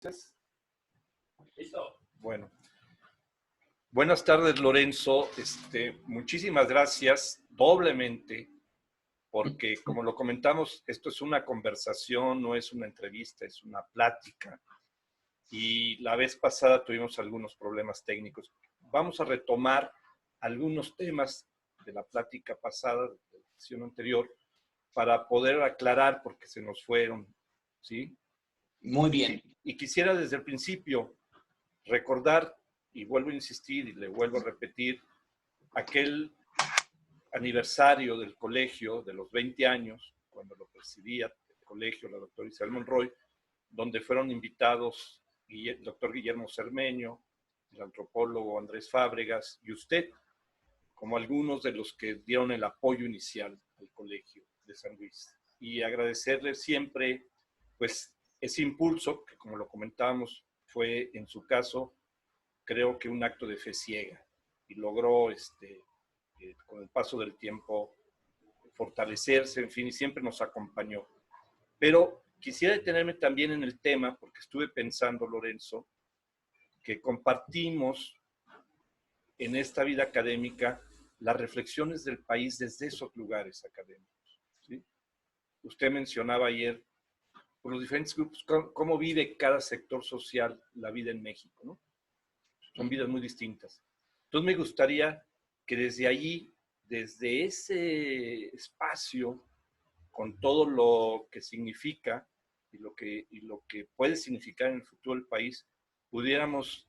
Listo. Bueno, buenas tardes, Lorenzo. Muchísimas gracias doblemente, porque como lo comentamos, esto es una conversación, no es una entrevista, es una plática. Y la vez pasada tuvimos algunos problemas técnicos. Vamos a retomar algunos temas de la plática pasada, de la sesión anterior, para poder aclarar porque se nos fueron, ¿sí? Muy bien. Y quisiera desde el principio recordar, y vuelvo a insistir y le vuelvo a repetir, aquel aniversario del colegio de los 20 años, cuando lo presidía el colegio la doctora Isabel Monroy, donde fueron invitados el doctor Guillermo Cermeño, el antropólogo Andrés Fábregas y usted, como algunos de los que dieron el apoyo inicial al colegio de San Luis. Y agradecerle siempre, pues, ese impulso, que como lo comentábamos, fue en su caso, creo que un acto de fe ciega, y logró, con el paso del tiempo, fortalecerse, en fin, y siempre nos acompañó. Pero quisiera detenerme también en el tema, porque estuve pensando, Lorenzo, que compartimos en esta vida académica las reflexiones del país desde esos lugares académicos, ¿sí? Usted mencionaba ayer, por los diferentes grupos, cómo vive cada sector social la vida en México, ¿no? Son vidas muy distintas. Entonces me gustaría que desde allí, desde ese espacio, con todo lo que significa y lo que puede significar en el futuro del país, pudiéramos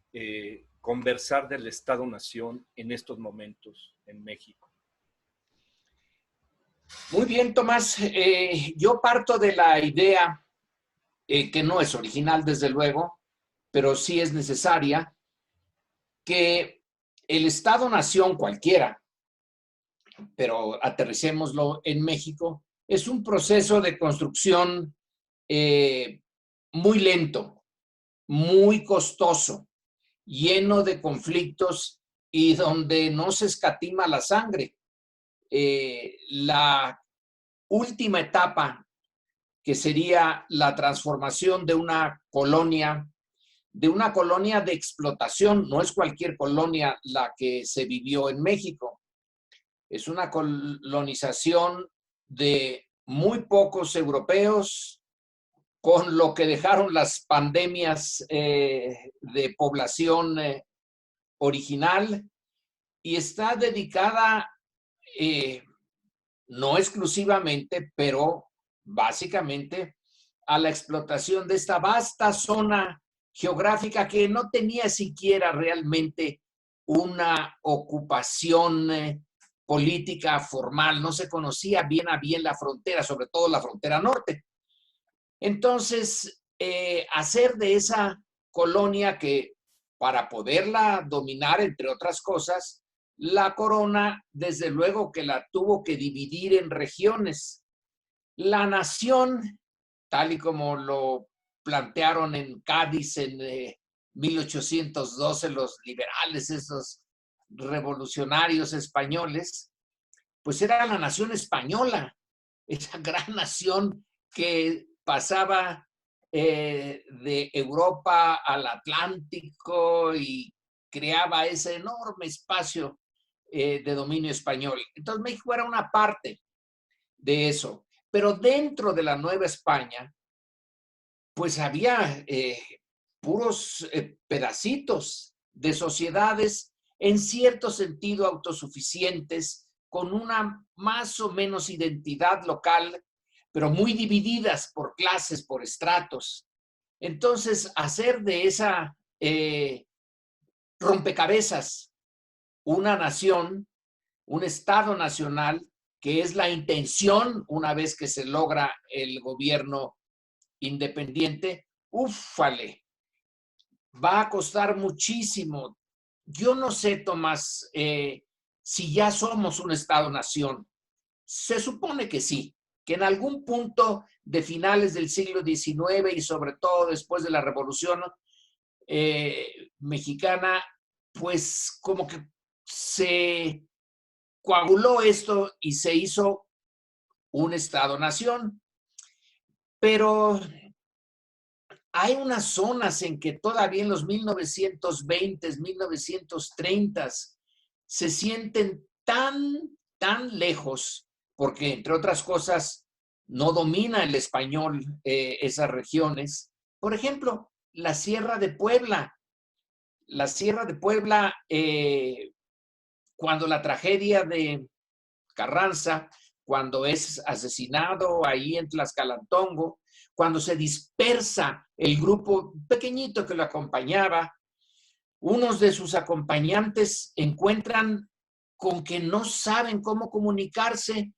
conversar del Estado-Nación en estos momentos en México. Muy bien, Tomás. Yo parto de la idea, que no es original, desde luego, pero sí es necesaria, que el Estado-Nación cualquiera, pero aterricémoslo en México, es un proceso de construcción muy lento, muy costoso, lleno de conflictos y donde no se escatima la sangre. La última etapa, que sería la transformación de una colonia de explotación. No es cualquier colonia la que se vivió en México. Es una colonización de muy pocos europeos, con lo que dejaron las pandemias de población original, y está dedicada, no exclusivamente, pero básicamente, a la explotación de esta vasta zona geográfica que no tenía siquiera realmente una ocupación política formal. No se conocía bien a bien la frontera, sobre todo la frontera norte. Entonces, hacer de esa colonia, que para poderla dominar, entre otras cosas, la corona, desde luego que la tuvo que dividir en regiones. La nación, tal y como lo plantearon en Cádiz en 1812 los liberales, esos revolucionarios españoles, pues era la nación española, esa gran nación que pasaba de Europa al Atlántico y creaba ese enorme espacio de dominio español. Entonces México era una parte de eso. Pero dentro de la Nueva España, pues había puros pedacitos de sociedades en cierto sentido autosuficientes, con una más o menos identidad local, pero muy divididas por clases, por estratos. Entonces, hacer de esa rompecabezas una nación, un Estado nacional, que es la intención una vez que se logra el gobierno independiente, ¡úfale! Va a costar muchísimo. Yo no sé, Tomás, si ya somos un Estado-nación. Se supone que sí, que en algún punto de finales del siglo XIX y sobre todo después de la Revolución Mexicana, pues como que se coaguló esto y se hizo un Estado-nación. Pero hay unas zonas en que todavía en los 1920s, 1930s, se sienten tan lejos, porque entre otras cosas no domina el español esas regiones. Por ejemplo, la Sierra de Puebla. La Sierra de Puebla, cuando la tragedia de Carranza, cuando es asesinado ahí en Tlaxcalantongo, cuando se dispersa el grupo pequeñito que lo acompañaba, unos de sus acompañantes encuentran con que no saben cómo comunicarse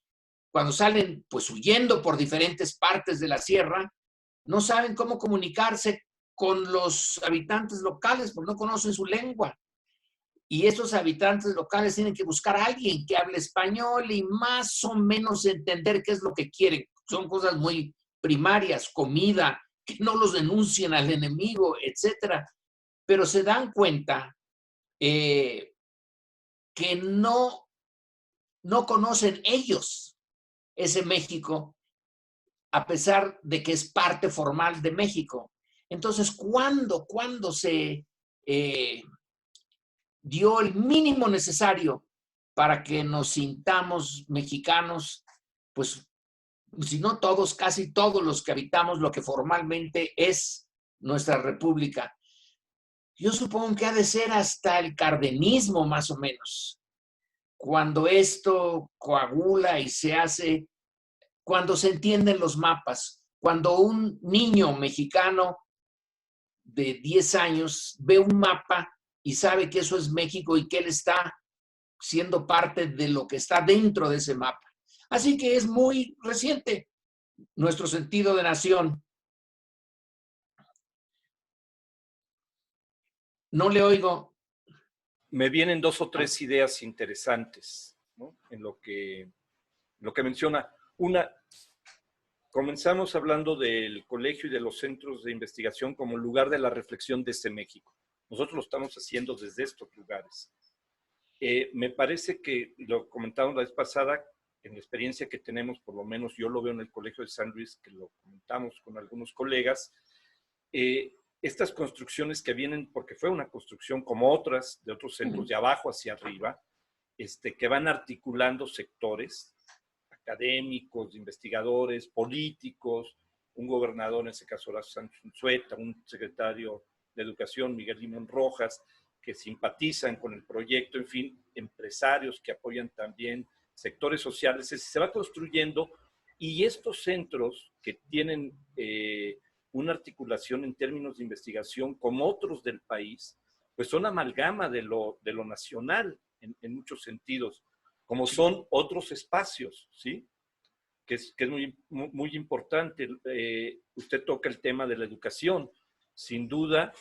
cuando salen pues huyendo por diferentes partes de la sierra, no saben cómo comunicarse con los habitantes locales porque no conocen su lengua. Y esos habitantes locales tienen que buscar a alguien que hable español y más o menos entender qué es lo que quieren. Son cosas muy primarias, comida, que no los denuncien al enemigo, etcétera. Pero se dan cuenta que no conocen ellos ese México, a pesar de que es parte formal de México. Entonces, ¿cuándo se dio el mínimo necesario para que nos sintamos mexicanos? Pues, si no todos, casi todos los que habitamos lo que formalmente es nuestra república. Yo supongo que ha de ser hasta el cardenismo, más o menos, cuando esto coagula y se hace, cuando se entienden los mapas, cuando un niño mexicano de 10 años ve un mapa y sabe que eso es México y que él está siendo parte de lo que está dentro de ese mapa. Así que es muy reciente nuestro sentido de nación. No le oigo. Me vienen 2 o 3 ideas interesantes, ¿no? En lo que menciona. Una, comenzamos hablando del colegio y de los centros de investigación como lugar de la reflexión de este México. Nosotros lo estamos haciendo desde estos lugares. Me parece que, lo comentamos la vez pasada, en la experiencia que tenemos, por lo menos yo lo veo en el Colegio de San Luis, que lo comentamos con algunos colegas, estas construcciones que vienen, porque fue una construcción como otras, de otros centros, de abajo hacia arriba, que van articulando sectores académicos, investigadores, políticos, un gobernador, en ese caso Horacio Sánchez Unzueta, un secretario de Educación, Miguel Limón Rojas, que simpatizan con el proyecto, en fin, empresarios que apoyan también, sectores sociales, se va construyendo, y estos centros que tienen una articulación en términos de investigación como otros del país, pues son amalgama de lo nacional en muchos sentidos, como son otros espacios, ¿sí? Que es muy importante. Usted toca el tema de la educación. Sin duda,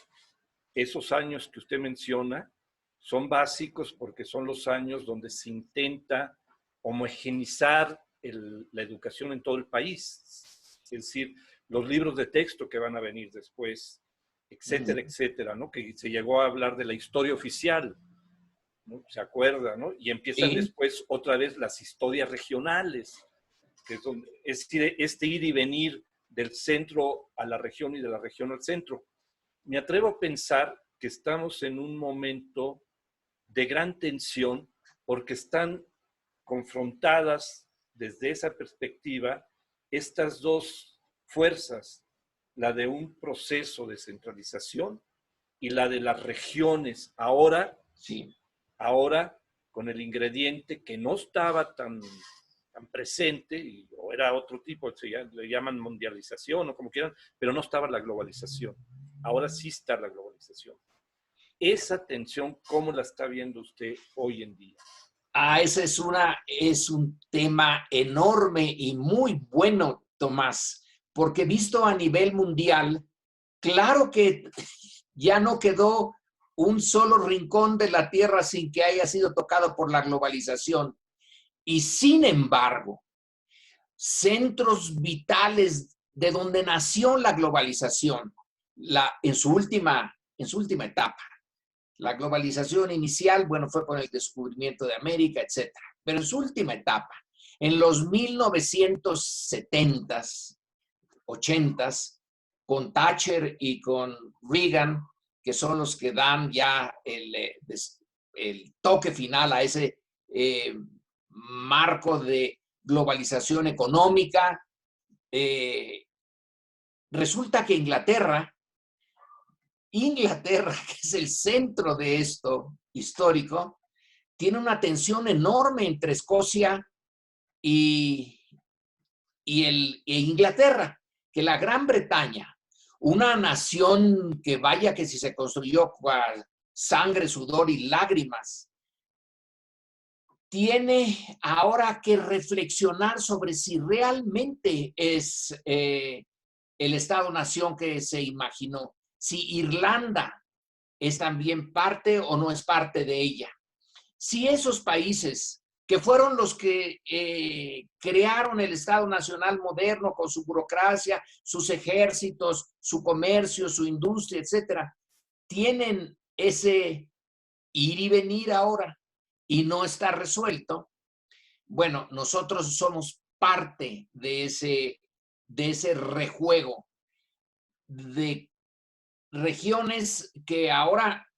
esos años que usted menciona son básicos porque son los años donde se intenta homogeneizar la educación en todo el país. Es decir, los libros de texto que van a venir después, etcétera, etcétera, ¿no? Que se llegó a hablar de la historia oficial, ¿no? ¿Se acuerda, no? Y empiezan después otra vez las historias regionales, que es donde este ir y venir del centro a la región y de la región al centro. Me atrevo a pensar que estamos en un momento de gran tensión porque están confrontadas desde esa perspectiva estas dos fuerzas, la de un proceso de centralización y la de las regiones. Ahora, sí, ahora con el ingrediente que no estaba tan presente, o era otro tipo, le llaman mundialización o como quieran, pero no estaba la globalización. Ahora sí está la globalización. Esa tensión, ¿cómo la está viendo usted hoy en día? Ese es un tema enorme y muy bueno, Tomás, porque visto a nivel mundial, claro que ya no quedó un solo rincón de la Tierra sin que haya sido tocado por la globalización. Y sin embargo, centros vitales de donde nació la globalización, en su última etapa. La globalización inicial, bueno, fue con el descubrimiento de América, etcétera. Pero en su última etapa, en los 1970s, 80s, con Thatcher y con Reagan, que son los que dan ya el toque final a ese marco de globalización económica. Resulta que Inglaterra, que es el centro de esto histórico, tiene una tensión enorme entre Escocia e Inglaterra, que la Gran Bretaña, una nación que vaya que si se construyó con sangre, sudor y lágrimas, tiene ahora que reflexionar sobre si realmente es el Estado-nación que se imaginó, si Irlanda es también parte o no es parte de ella. Si esos países que fueron los que crearon el Estado Nacional moderno con su burocracia, sus ejércitos, su comercio, su industria, etcétera, tienen ese ir y venir ahora y no está resuelto, bueno, nosotros somos parte de ese rejuego de regiones que ahora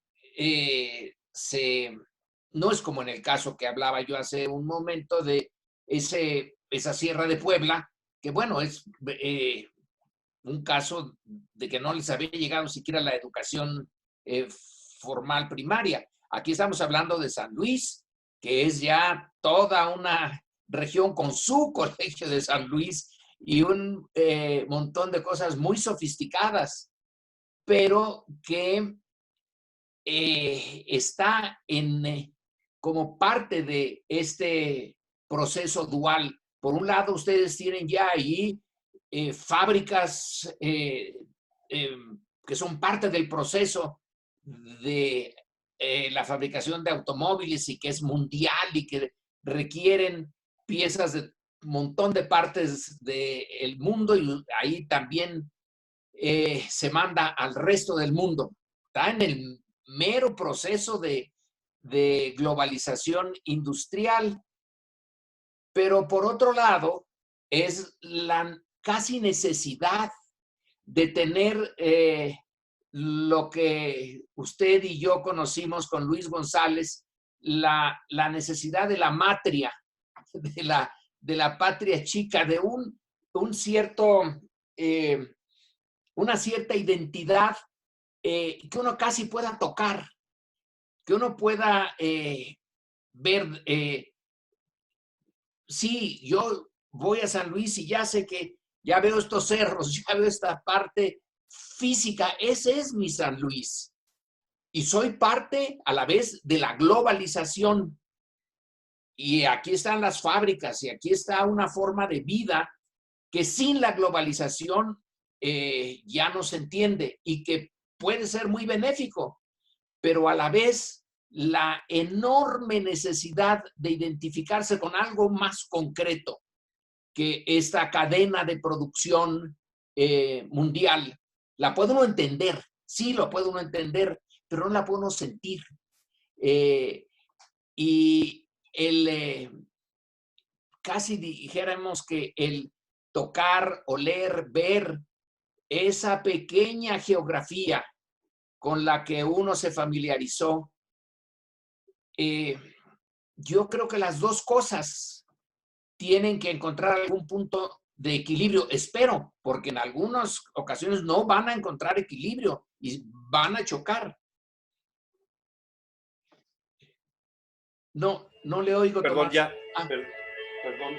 no es como en el caso que hablaba yo hace un momento de esa Sierra de Puebla, que bueno, es un caso de que no les había llegado siquiera la educación formal primaria. Aquí estamos hablando de San Luis, que es ya toda una región con su colegio de San Luis y un montón de cosas muy sofisticadas, pero que está como parte de este proceso dual. Por un lado, ustedes tienen ya ahí fábricas que son parte del proceso de la fabricación de automóviles y que es mundial y que requieren piezas de un montón de partes del mundo y ahí también se manda al resto del mundo. Está en el mero proceso de globalización industrial. Pero por otro lado, es la casi necesidad de tener lo que usted y yo conocimos con Luis González, la necesidad de la matria, de la patria chica, de un cierto, una cierta identidad que uno casi pueda tocar, que uno pueda ver. Sí, yo voy a San Luis y ya sé que ya veo estos cerros, ya veo esta parte física, ese es mi San Luis. Y soy parte a la vez de la globalización. Y aquí están las fábricas y aquí está una forma de vida que sin la globalización ya no se entiende y que puede ser muy benéfico, pero a la vez la enorme necesidad de identificarse con algo más concreto que esta cadena de producción mundial. La puede uno entender, sí lo puede uno entender, pero no la puede uno sentir. Y casi dijéramos que el tocar, oler, ver esa pequeña geografía con la que uno se familiarizó, yo creo que las dos cosas tienen que encontrar algún punto de equilibrio, espero, porque en algunas ocasiones no van a encontrar equilibrio y van a chocar. No, no le oigo, Perdón, Tomás. ya. Perdón,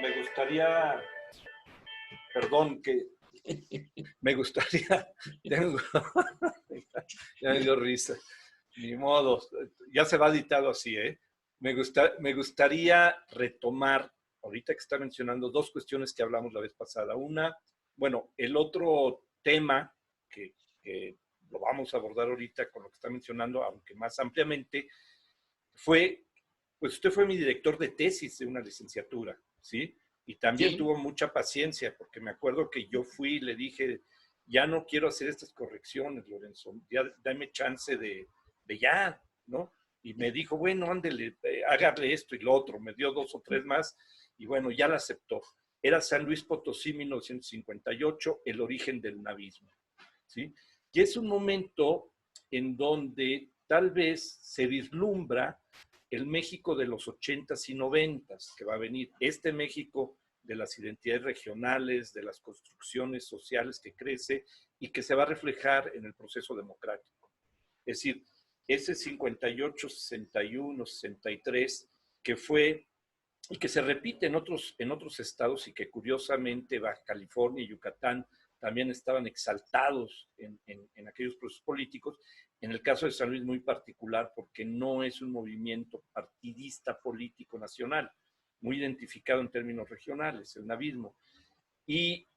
me gustaría. Perdón, que me gustaría. Ya me dio risa. Ni modo. Ya se va editado así, ¿eh? Me gustaría retomar, ahorita que está mencionando, dos cuestiones que hablamos la vez pasada. Una, bueno, el otro tema que lo vamos a abordar ahorita con lo que está mencionando, aunque más ampliamente, fue, pues usted fue mi director de tesis de una licenciatura, ¿sí? Y también Sí. tuvo mucha paciencia, porque me acuerdo que yo fui y le dije, ya no quiero hacer estas correcciones, Lorenzo, ya dame chance de ya, ¿no? Y me dijo, bueno, ándele, hágale esto y lo otro, me dio 2 o 3 más, y bueno, ya la aceptó. era San Luis Potosí 1958, el origen del navismo, ¿sí? Y es un momento en donde tal vez se vislumbra el México de los 80s y 90s que va a venir. Este México de las identidades regionales, de las construcciones sociales que crece y que se va a reflejar en el proceso democrático. Es decir, ese 58, 61, 63, que fue y que se repite en otros estados y que curiosamente Baja California y Yucatán también estaban exaltados en aquellos procesos políticos. En el caso de San Luis muy particular porque no es un movimiento partidista político nacional, muy identificado en términos regionales, el navismo. Y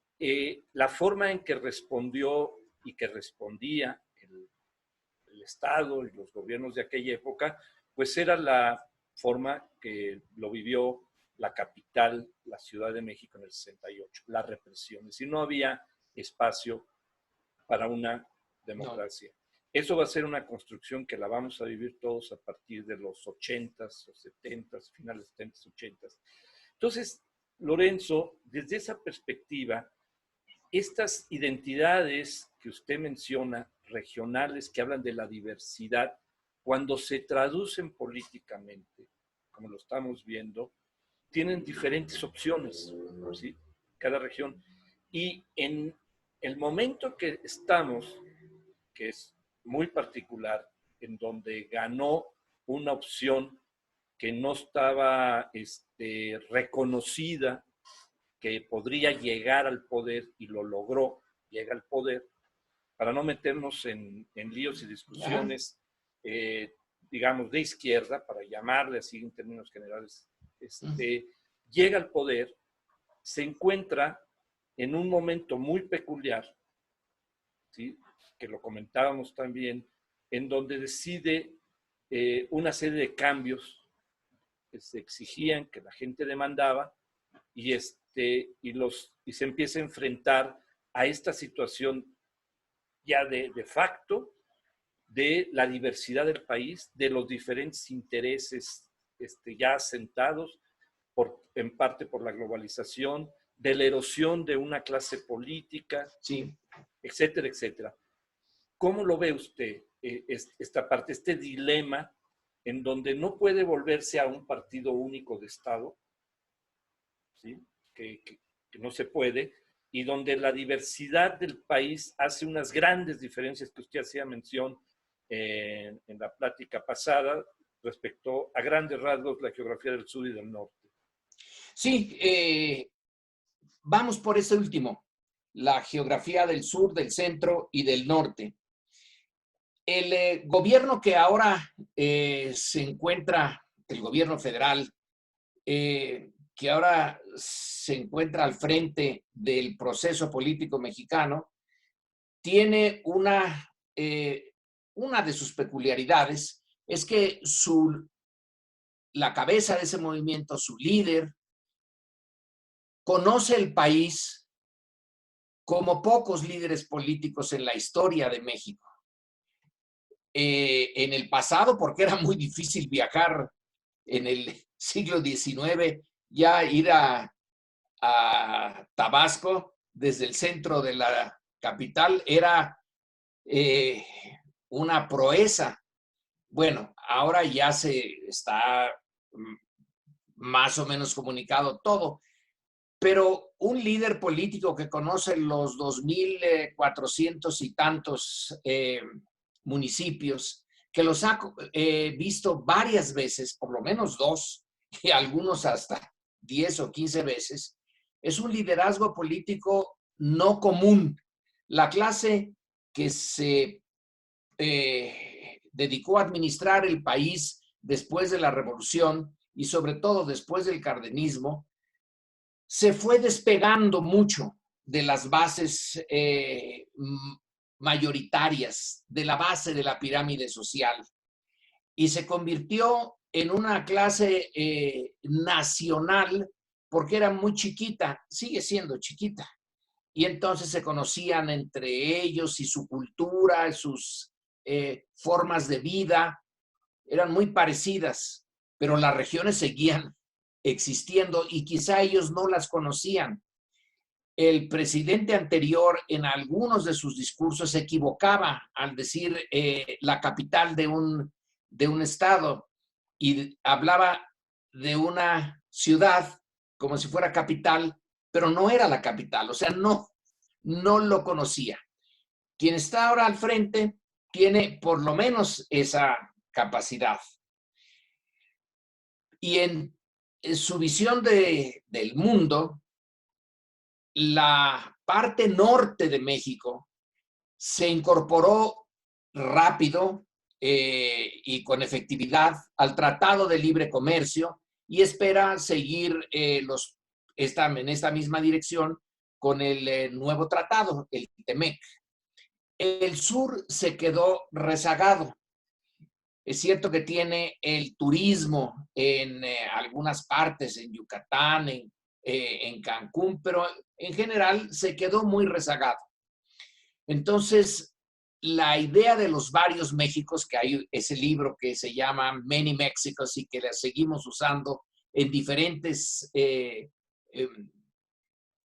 la forma en que respondió y que respondía el Estado y los gobiernos de aquella época, pues era la forma que lo vivió la capital, la Ciudad de México en el 68, la represión. Es decir, no había espacio para una democracia. No. Eso va a ser una construcción que la vamos a vivir todos a partir de los 80s, los 70s, finales 70s, 80s. Entonces, Lorenzo, desde esa perspectiva, estas identidades que usted menciona, regionales, que hablan de la diversidad, cuando se traducen políticamente, como lo estamos viendo, tienen diferentes opciones, ¿sí? Cada región. Y en el momento que estamos, que es muy particular, en donde ganó una opción que no estaba reconocida, que podría llegar al poder y lo logró, llega al poder, para no meternos en líos y discusiones, digamos, de izquierda, para llamarle así en términos generales, llega al poder, se encuentra en un momento muy peculiar, ¿sí? Que lo comentábamos también, en donde decide una serie de cambios que se exigían, que la gente demandaba, y se empieza a enfrentar a esta situación ya de facto de la diversidad del país, de los diferentes intereses ya asentados, en parte por la globalización, de la erosión de una clase política, sí, etcétera, etcétera. ¿Cómo lo ve usted esta parte, este dilema en donde no puede volverse a un partido único de Estado, ¿sí? que no se puede, y donde la diversidad del país hace unas grandes diferencias que usted hacía mención en la plática pasada respecto a grandes rasgos la geografía del sur y del norte? Sí, vamos por ese último, la geografía del sur, del centro y del norte. El gobierno que ahora se encuentra, el gobierno federal, que ahora se encuentra al frente del proceso político mexicano, tiene una de sus peculiaridades, es que la cabeza de ese movimiento, su líder, conoce el país como pocos líderes políticos en la historia de México. En el pasado, porque era muy difícil viajar en el siglo XIX, ya ir a Tabasco desde el centro de la capital era una proeza. Bueno, ahora ya se está más o menos comunicado todo, pero un líder político que conoce los 2,400 y tantos municipios, que los ha visto varias veces, por lo menos 2, y algunos hasta 10 o 15 veces, es un liderazgo político no común. La clase que se dedicó a administrar el país después de la revolución y sobre todo después del cardenismo, se fue despegando mucho de las bases mayoritarias, de la base de la pirámide social, y se convirtió en una clase nacional porque era muy chiquita, sigue siendo chiquita, y entonces se conocían entre ellos y su cultura, sus formas de vida eran muy parecidas, pero las regiones seguían existiendo y quizá ellos no las conocían. El presidente anterior en algunos de sus discursos se equivocaba al decir la capital de un estado y hablaba de una ciudad como si fuera capital, pero no era la capital, o sea, no lo conocía. Quien está ahora al frente tiene por lo menos esa capacidad. Y en su visión del mundo, la parte norte de México se incorporó rápido y con efectividad al Tratado de Libre Comercio y espera seguir en esta misma dirección con el nuevo tratado, el TEMEC. El sur se quedó rezagado. Es cierto que tiene el turismo en algunas partes, en Yucatán, en Cancún, pero en general se quedó muy rezagado. Entonces, la idea de los varios Méxicos, que hay ese libro que se llama Many Mexicos y que la seguimos usando en diferentes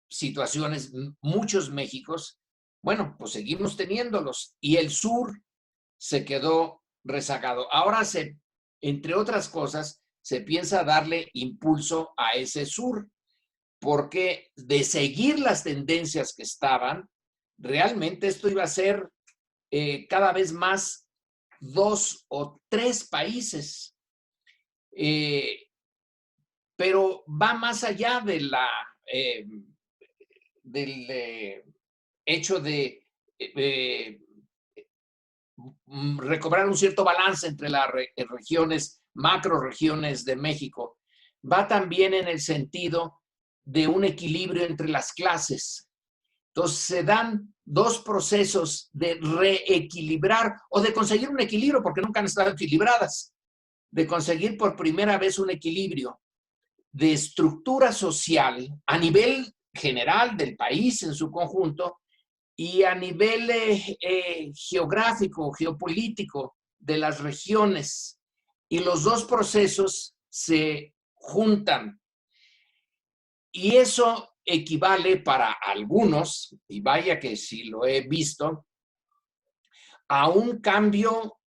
situaciones, muchos Méxicos, bueno, pues seguimos teniéndolos y el sur se quedó rezagado. Ahora entre otras cosas, se piensa darle impulso a ese sur, porque de seguir las tendencias que estaban, realmente esto iba a ser cada vez más 2 o 3 países. Pero va más allá del hecho de recobrar un cierto balance entre las regiones, macro regiones de México. Va también en el sentido de un equilibrio entre las clases. Entonces se dan dos procesos de reequilibrar o de conseguir un equilibrio, porque nunca han estado equilibradas, de conseguir por primera vez un equilibrio de estructura social a nivel general del país en su conjunto y a nivel geográfico, geopolítico de las regiones. Y los dos procesos se juntan. Y eso equivale para algunos, y vaya que sí lo he visto, a un cambio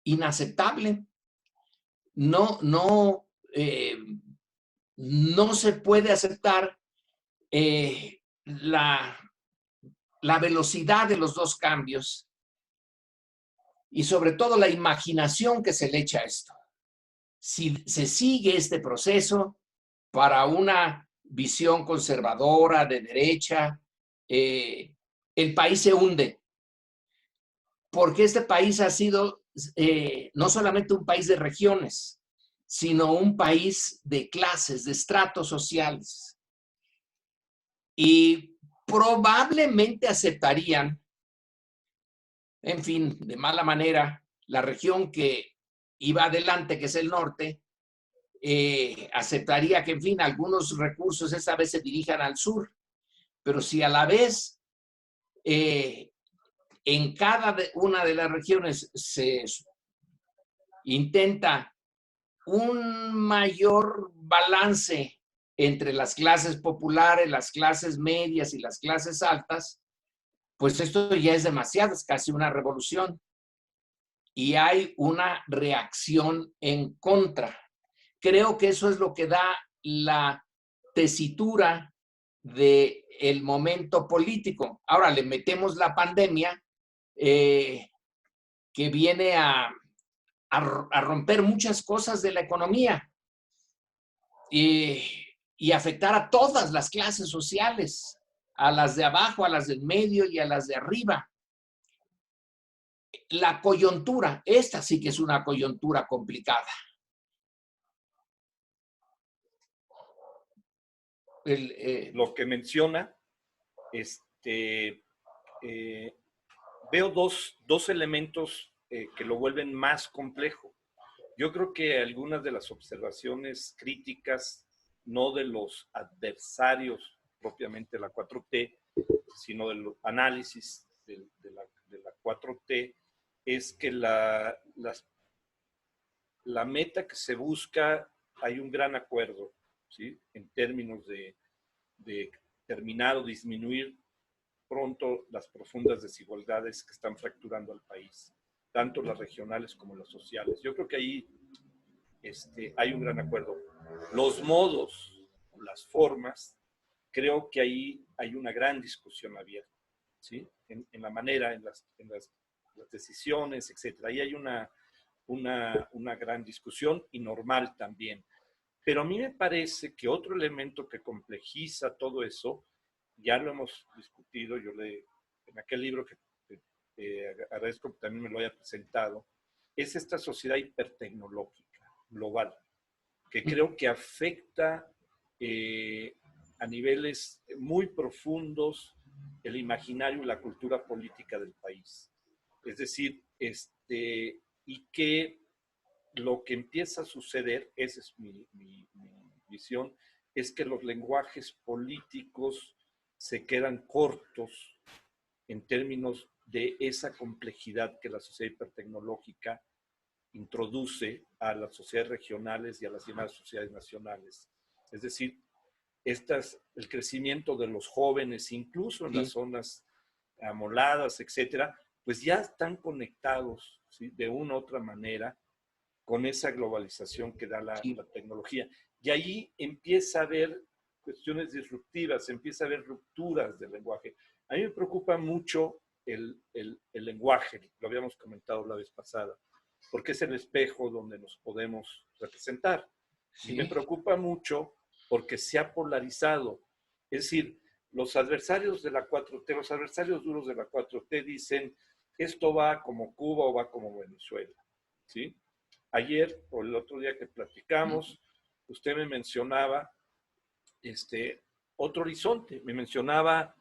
inaceptable. No se puede aceptar la velocidad de los dos cambios y sobre todo la imaginación que se le echa a esto. Si se sigue este proceso para una visión conservadora de derecha, el país se hunde, porque este país ha sido no solamente un país de regiones, sino un país de clases, de estratos sociales. Y probablemente aceptarían, en fin, de mala manera, la región que iba adelante, que es el norte, aceptaría que, en fin, algunos recursos esta vez se dirijan al sur, pero si a la vez en cada una de las regiones se intenta un mayor balance entre las clases populares, las clases medias y las clases altas, pues esto ya es demasiado, es casi una revolución. Y hay una reacción en contra. Creo que eso es lo que da la tesitura del momento político. Ahora le metemos la pandemia que viene a romper muchas cosas de la economía y afectar a todas las clases sociales, a las de abajo, a las del medio y a las de arriba. La coyuntura, esta sí que es una coyuntura complicada. Lo que menciona, veo dos elementos que lo vuelven más complejo. Yo creo que algunas de las observaciones críticas, no de los adversarios propiamente de la 4T, sino del análisis de la 4T, es que la meta que se busca hay un gran acuerdo, ¿sí? En términos de terminar o disminuir pronto las profundas desigualdades que están fracturando al país, tanto las regionales como las sociales. Yo creo que ahí hay un gran acuerdo. Los modos, las formas, creo que ahí hay una gran discusión abierta, ¿sí? En la manera, en las decisiones, etcétera. Ahí hay una gran discusión y normal también. Pero a mí me parece que otro elemento que complejiza todo eso, ya lo hemos discutido, en aquel libro que agradezco que también me lo haya presentado, es esta sociedad hipertecnológica, global, que creo que afecta a niveles muy profundos el imaginario y la cultura política del país. Es decir, y que lo que empieza a suceder, esa es mi visión, es que los lenguajes políticos se quedan cortos en términos de esa complejidad que la sociedad hipertecnológica introduce a las sociedades regionales y a las demás sociedades nacionales. Es decir, el crecimiento de los jóvenes, incluso en las zonas amoladas, etcétera, pues ya están conectados, ¿sí? De una u otra manera con esa globalización que da la tecnología. Y ahí empieza a haber cuestiones disruptivas, empieza a haber rupturas del lenguaje. A mí me preocupa mucho el lenguaje, lo habíamos comentado la vez pasada, porque es el espejo donde nos podemos representar. Sí. Y me preocupa mucho porque se ha polarizado. Es decir, los adversarios de la 4T, los adversarios duros de la 4T dicen, esto va como Cuba o va como Venezuela, ¿sí? Ayer o el otro día que platicamos, usted me mencionaba otro horizonte, me mencionaba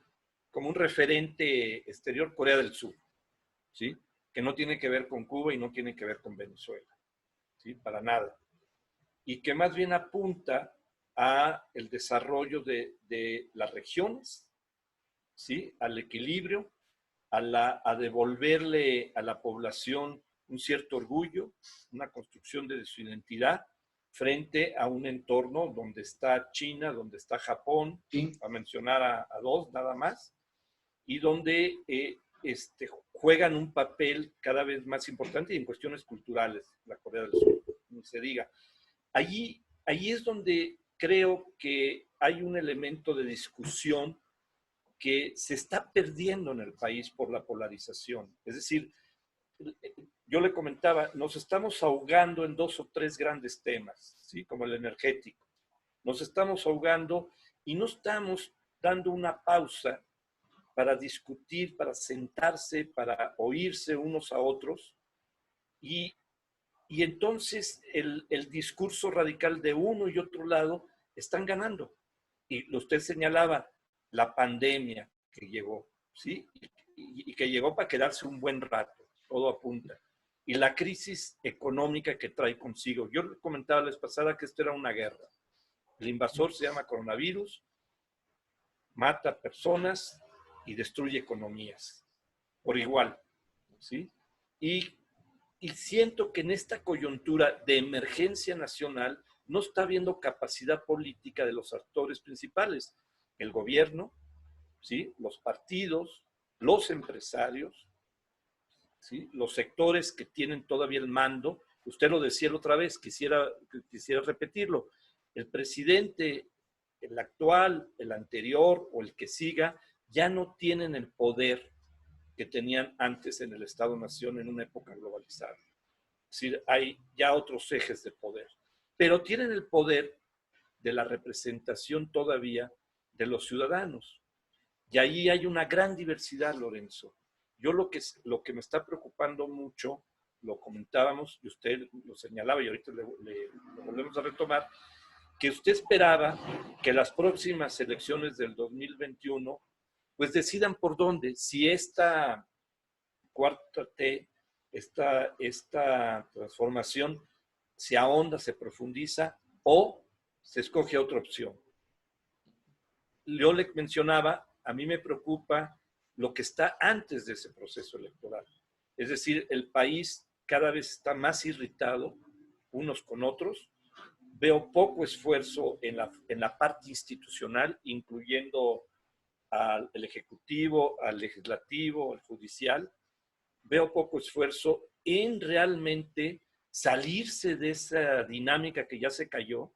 como un referente exterior Corea del Sur, ¿sí? Que no tiene que ver con Cuba y no tiene que ver con Venezuela, ¿sí? Para nada. Y que más bien apunta a el desarrollo de las regiones, ¿sí? Al equilibrio, a devolverle a la población un cierto orgullo, una construcción de su identidad frente a un entorno donde está China, donde está Japón, sí, a mencionar a dos nada más, y donde juegan un papel cada vez más importante y en cuestiones culturales, la Corea del Sur, ni se diga. Ahí es donde creo que hay un elemento de discusión que se está perdiendo en el país por la polarización. Es decir, yo le comentaba, nos estamos ahogando en 2 o 3 grandes temas, ¿sí? Como el energético. Nos estamos ahogando y no estamos dando una pausa para discutir, para sentarse, para oírse unos a otros. Y entonces el discurso radical de uno y otro lado están ganando. Y usted señalaba la pandemia que llegó, ¿sí? Y que llegó para quedarse un buen rato, todo apunta. Y la crisis económica que trae consigo. Yo le comentaba la vez pasada que esto era una guerra. El invasor se llama coronavirus, mata personas y destruye economías por igual, ¿sí? Y siento que en esta coyuntura de emergencia nacional no está habiendo capacidad política de los actores principales, el gobierno, ¿sí? Los partidos, los empresarios, ¿sí? Los sectores que tienen todavía el mando. Usted lo decía la otra vez, quisiera repetirlo. El presidente, el actual, el anterior o el que siga, ya no tienen el poder que tenían antes en el Estado-Nación en una época globalizada. Es decir, hay ya otros ejes de poder, pero tienen el poder de la representación todavía de los ciudadanos. Y ahí hay una gran diversidad, Lorenzo. Yo lo que me está preocupando mucho, lo comentábamos y usted lo señalaba y ahorita lo volvemos a retomar, que usted esperaba que las próximas elecciones del 2021 pues decidan por dónde, si esta 4T, esta transformación se ahonda, se profundiza o se escoge otra opción. Yo le mencionaba, a mí me preocupa lo que está antes de ese proceso electoral. Es decir, el país cada vez está más irritado unos con otros, veo poco esfuerzo en la parte institucional, incluyendo al Ejecutivo, al Legislativo, al Judicial. Veo poco esfuerzo en realmente salirse de esa dinámica que ya se cayó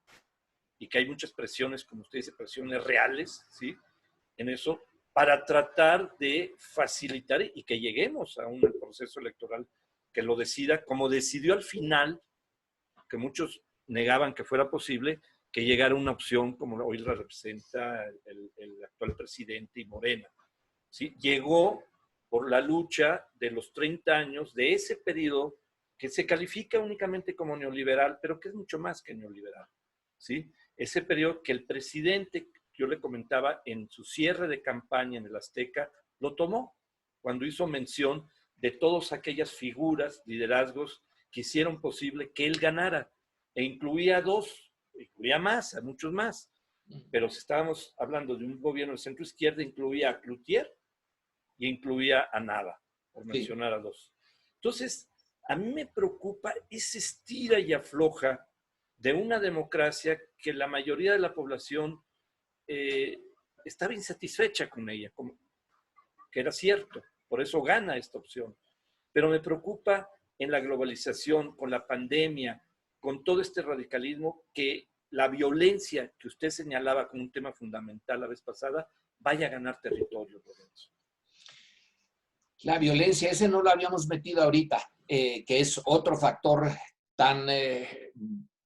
y que hay muchas presiones, como usted dice, presiones reales, ¿sí? En eso, para tratar de facilitar y que lleguemos a un proceso electoral que lo decida, como decidió al final, que muchos negaban que fuera posible, que llegara una opción como hoy la representa el actual presidente y Morena. ¿Sí? Llegó por la lucha de los 30 años de ese periodo que se califica únicamente como neoliberal, pero que es mucho más que neoliberal. ¿Sí? Ese periodo que el presidente, yo le comentaba, en su cierre de campaña en el Azteca, lo tomó cuando hizo mención de todas aquellas figuras, liderazgos que hicieron posible que él ganara, e incluía más, a muchos más, pero si estábamos hablando de un gobierno de centro izquierda, incluía a Cloutier y incluía a Nava, por mencionar a dos. Entonces, a mí me preocupa ese estira y afloja de una democracia que la mayoría de la población estaba insatisfecha con ella, que era cierto, por eso gana esta opción. Pero me preocupa en la globalización, con la pandemia, con todo este radicalismo, que la violencia que usted señalaba como un tema fundamental la vez pasada, vaya a ganar territorio, Lorenzo. La violencia, ese no lo habíamos metido ahorita, que es otro factor tan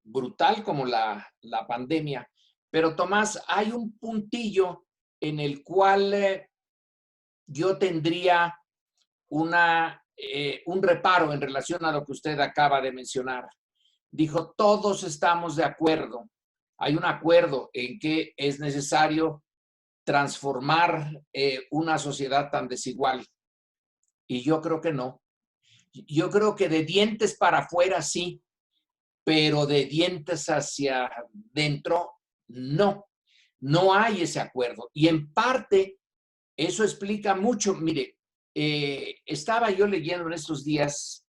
brutal como la pandemia. Pero Tomás, hay un puntillo en el cual yo tendría un reparo en relación a lo que usted acaba de mencionar. Dijo, todos estamos de acuerdo. Hay un acuerdo en que es necesario transformar una sociedad tan desigual. Y yo creo que no. Yo creo que de dientes para afuera sí, pero de dientes hacia dentro no. No hay ese acuerdo. Y en parte eso explica mucho. Mire, estaba yo leyendo en estos días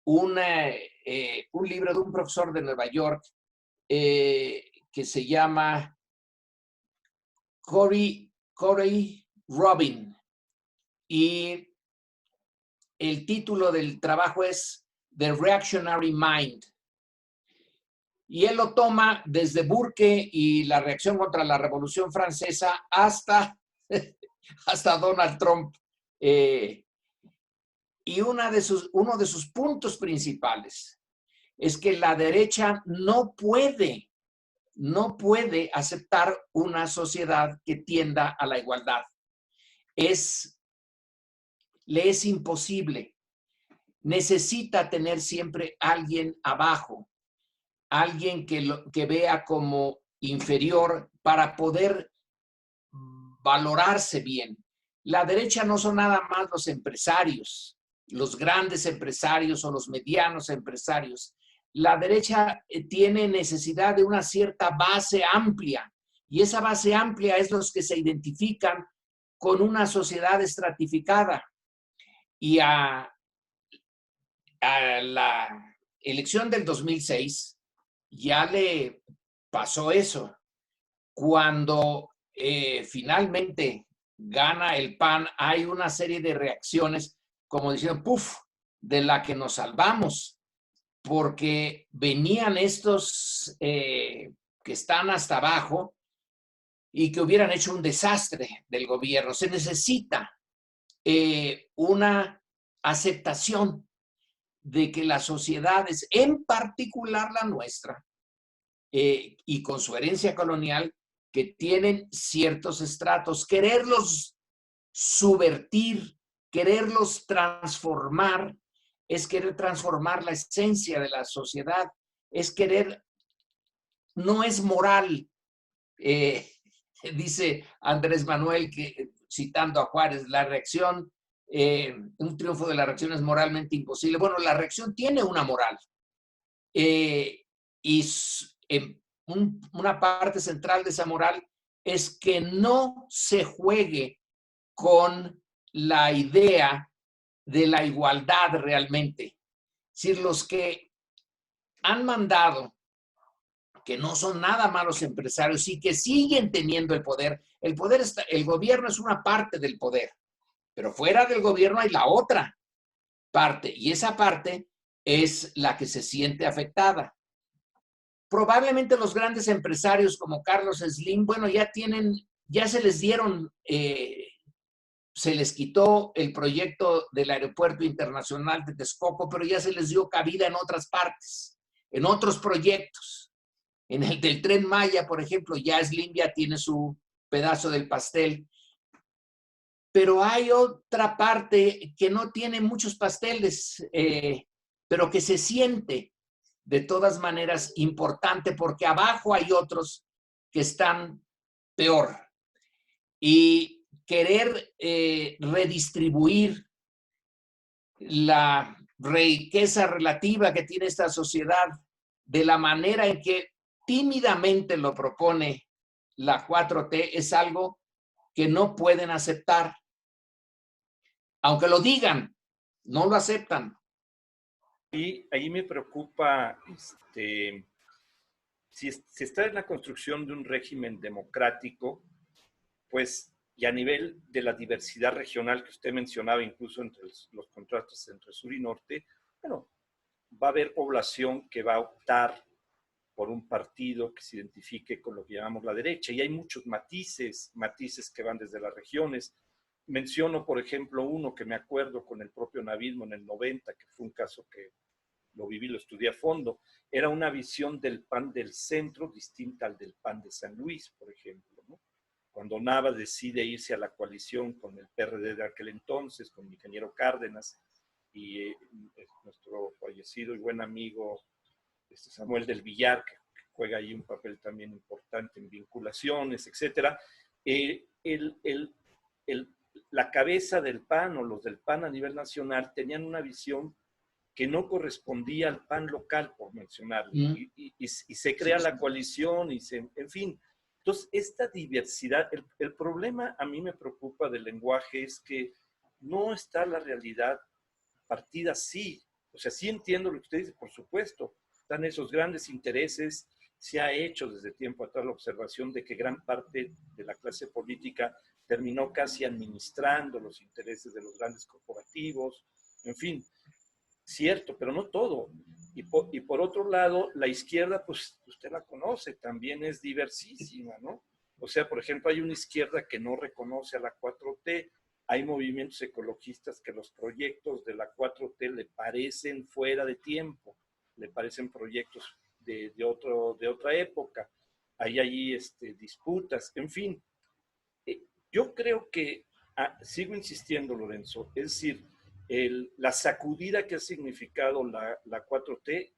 un libro de un profesor de Nueva York que se llama Corey Robin. Y el título del trabajo es The Reactionary Mind. Y él lo toma desde Burke y la reacción contra la Revolución Francesa hasta Donald Trump. Y uno de sus puntos principales es que la derecha no puede aceptar una sociedad que tienda a la igualdad. Le es imposible. Necesita tener siempre alguien abajo, alguien que vea como inferior para poder valorarse bien. La derecha no son nada más los empresarios, los grandes empresarios o los medianos empresarios. La derecha tiene necesidad de una cierta base amplia, y esa base amplia es los que se identifican con una sociedad estratificada. Y a la elección del 2006 ya le pasó eso. Cuando finalmente gana el PAN, hay una serie de reacciones como diciendo, ¡puf!, de la que nos salvamos, porque venían estos que están hasta abajo y que hubieran hecho un desastre del gobierno. Se necesita una aceptación de que las sociedades, en particular la nuestra, y con su herencia colonial, que tienen ciertos estratos, quererlos subvertir, quererlos transformar, es querer transformar la esencia de la sociedad, es querer, no es moral. Dice Andrés Manuel, que citando a Juárez, la reacción, un triunfo de la reacción es moralmente imposible. Bueno, la reacción tiene una moral. Y una parte central de esa moral es que no se juegue con la idea de la igualdad realmente. Es decir, los que han mandado que no son nada malos empresarios y que siguen teniendo el poder. El gobierno es una parte del poder, pero fuera del gobierno hay la otra parte, y esa parte es la que se siente afectada. Probablemente los grandes empresarios como Carlos Slim, bueno, ya se les dieron, se les quitó el proyecto del Aeropuerto Internacional de Texcoco, pero ya se les dio cabida en otras partes, en otros proyectos. En el del Tren Maya, por ejemplo, ya Slim ya tiene su pedazo del pastel. Pero hay otra parte que no tiene muchos pasteles, pero que se siente de todas maneras importante, porque abajo hay otros que están peor. Y querer redistribuir la riqueza relativa que tiene esta sociedad de la manera en que tímidamente lo propone la 4T es algo que no pueden aceptar. Aunque lo digan, no lo aceptan. Y ahí me preocupa, si está en la construcción de un régimen democrático, pues, y a nivel de la diversidad regional que usted mencionaba, incluso entre los contrastes entre sur y norte, bueno, va a haber población que va a optar por un partido que se identifique con lo que llamamos la derecha, y hay muchos matices que van desde las regiones. Menciono, por ejemplo, uno que me acuerdo con el propio navismo en el 90, que fue un caso que lo viví, lo estudié a fondo. Era una visión del PAN del centro distinta al del PAN de San Luis, por ejemplo, ¿no? Cuando Nava decide irse a la coalición con el PRD de aquel entonces, con el ingeniero Cárdenas y nuestro fallecido y buen amigo Samuel del Villar, que juega ahí un papel también importante en vinculaciones, etcétera. La cabeza del PAN o los del PAN a nivel nacional tenían una visión que no correspondía al PAN local, por mencionarlo, y se crea la coalición, en fin. Entonces, esta diversidad, el problema a mí me preocupa del lenguaje es que no está la realidad partida así. O sea, sí entiendo lo que usted dice, por supuesto, están esos grandes intereses, se ha hecho desde tiempo atrás la observación de que gran parte de la clase política terminó casi administrando los intereses de los grandes corporativos, en fin, cierto, pero no todo. Y por otro lado, la izquierda, pues usted la conoce, también es diversísima, ¿no? O sea, por ejemplo, hay una izquierda que no reconoce a la 4T, hay movimientos ecologistas que los proyectos de la 4T le parecen fuera de tiempo, le parecen proyectos de otra época, hay allí disputas, en fin. Yo creo que, sigo insistiendo, Lorenzo, es decir, la sacudida que ha significado la 4T,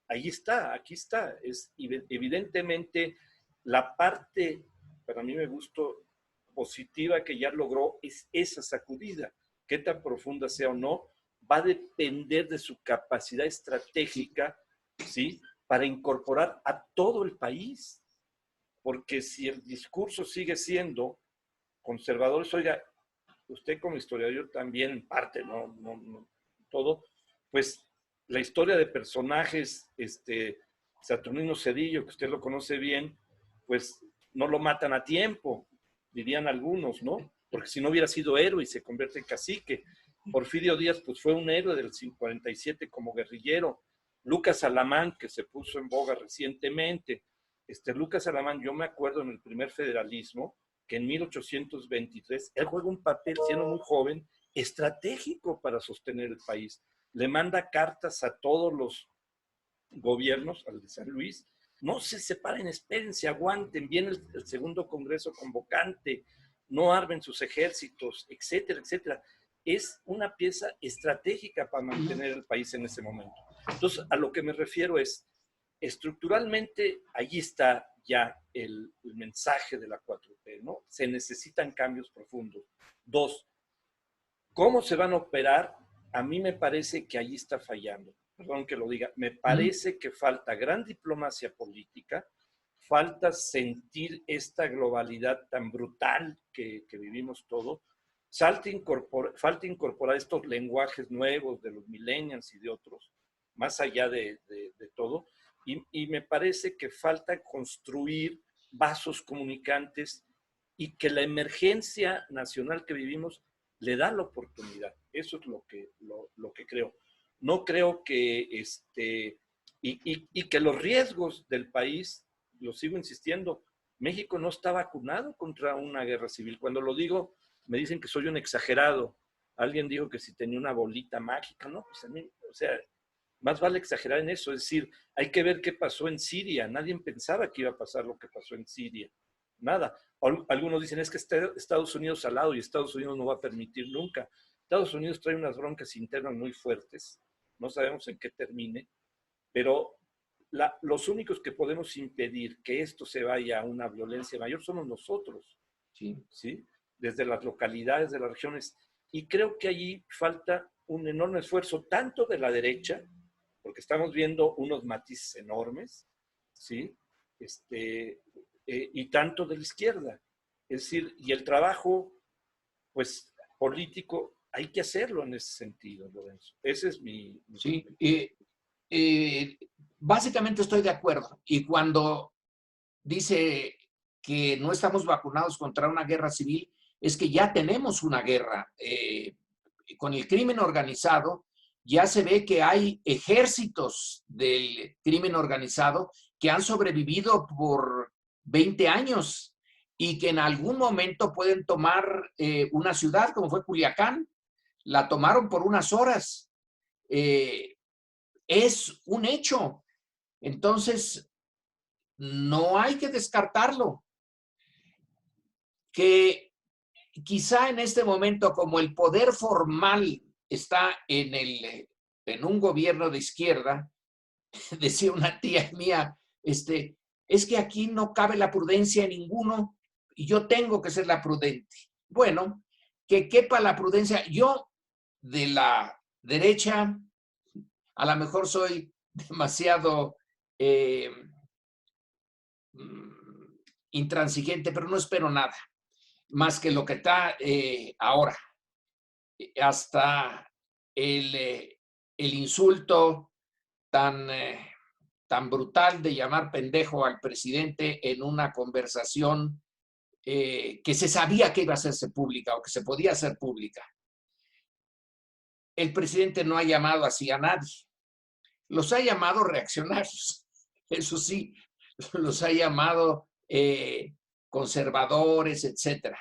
ahí está, aquí está. Es evidentemente la parte, para mí me gustó, positiva que ya logró es esa sacudida. Qué tan profunda sea o no, va a depender de su capacidad estratégica, ¿sí? Para incorporar a todo el país. Porque si el discurso sigue siendo conservador, oiga, usted como historiador también en parte, no todo, pues la historia de personajes, Saturnino Cedillo, que usted lo conoce bien, pues no lo matan a tiempo, dirían algunos, ¿no? Porque si no hubiera sido héroe y se convierte en cacique. Porfirio Díaz, pues fue un héroe del 47 como guerrillero. Lucas Alamán, que se puso en boga recientemente. Lucas Alamán, yo me acuerdo en el primer federalismo, que en 1823 él juega un papel, siendo muy joven, estratégico para sostener el país. Le manda cartas a todos los gobiernos, al de San Luis, no se separen, espérense, aguanten, viene el segundo congreso convocante, no armen sus ejércitos, etcétera, etcétera. Es una pieza estratégica para mantener el país en ese momento. Entonces, a lo que me refiero es, estructuralmente, allí está ya el mensaje de la 4T, ¿no? Se necesitan cambios profundos. Dos, ¿cómo se van a operar? A mí me parece que allí está fallando. Perdón que lo diga. Me parece que falta gran diplomacia política, falta sentir esta globalidad tan brutal que vivimos todos, falta incorporar estos lenguajes nuevos de los millennials y de otros, más allá de todo, y me parece que falta construir vasos comunicantes y que la emergencia nacional que vivimos le da la oportunidad. Eso es lo que creo. No creo que, y que los riesgos del país, lo sigo insistiendo, México no está vacunado contra una guerra civil. Cuando lo digo, me dicen que soy un exagerado. Alguien dijo que si tenía una bolita mágica, ¿no? Pues a mí, o sea, más vale exagerar en eso. Es decir, hay que ver qué pasó en Siria. Nadie pensaba que iba a pasar lo que pasó en Siria. Nada. Algunos dicen, es que Estados Unidos al lado y Estados Unidos no va a permitir nunca. Estados Unidos trae unas broncas internas muy fuertes. No sabemos en qué termine, pero los únicos que podemos impedir que esto se vaya a una violencia mayor somos nosotros, Sí. ¿sí? Desde las localidades, de las regiones. Y creo que allí falta un enorme esfuerzo, tanto de la derecha, porque estamos viendo unos matices enormes, ¿sí? Y tanto de la izquierda. Es decir, y el trabajo, pues, político, hay que hacerlo en ese sentido, Lorenzo. Ese es mi Sí, básicamente estoy de acuerdo. Y cuando dice que no estamos vacunados contra una guerra civil, es que ya tenemos una guerra. Con el crimen organizado, ya se ve que hay ejércitos del crimen organizado que han sobrevivido por 20 años y que en algún momento pueden tomar una ciudad, como fue Culiacán. La tomaron por unas horas. Es un hecho. Entonces, no hay que descartarlo. Que quizá en este momento, como el poder formal está en un gobierno de izquierda, decía una tía mía, es que aquí no cabe la prudencia en ninguno y yo tengo que ser la prudente. Bueno, que quepa la prudencia. Yo de la derecha, a lo mejor soy demasiado intransigente, pero no espero nada más que lo que está ahora. Hasta el insulto tan, tan brutal de llamar pendejo al presidente en una conversación que se sabía que iba a hacerse pública o que se podía hacer pública. El presidente no ha llamado así a nadie. Los ha llamado reaccionarios. Eso sí, los ha llamado conservadores, etcétera.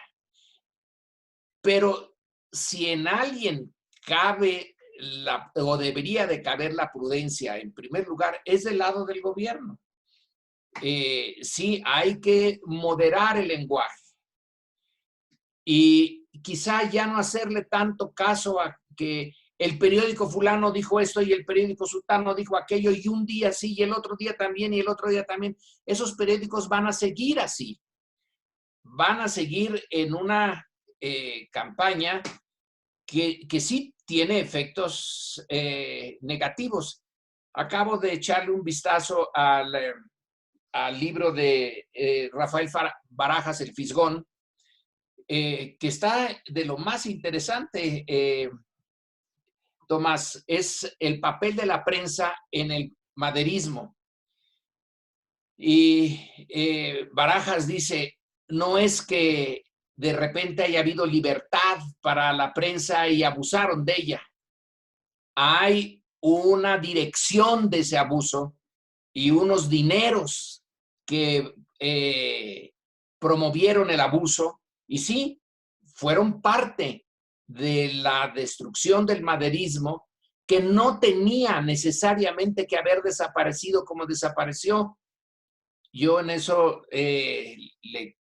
Pero si en alguien cabe o debería de caber la prudencia, en primer lugar, es del lado del gobierno. Sí, hay que moderar el lenguaje y quizá ya no hacerle tanto caso a que el periódico fulano dijo esto y el periódico sultano dijo aquello y un día sí y el otro día también y el otro día también. Esos periódicos van a seguir así. Van a seguir en una campaña que sí tiene efectos negativos. Acabo de echarle un vistazo al libro de Rafael Barajas, El Fisgón, que está de lo más interesante, Tomás, es el papel de la prensa en el maderismo. Y Barajas dice, no es que de repente haya habido libertad para la prensa y abusaron de ella. Hay una dirección de ese abuso y unos dineros que promovieron el abuso y sí, fueron parte de la destrucción del maderismo que no tenía necesariamente que haber desaparecido como desapareció. Yo en eso le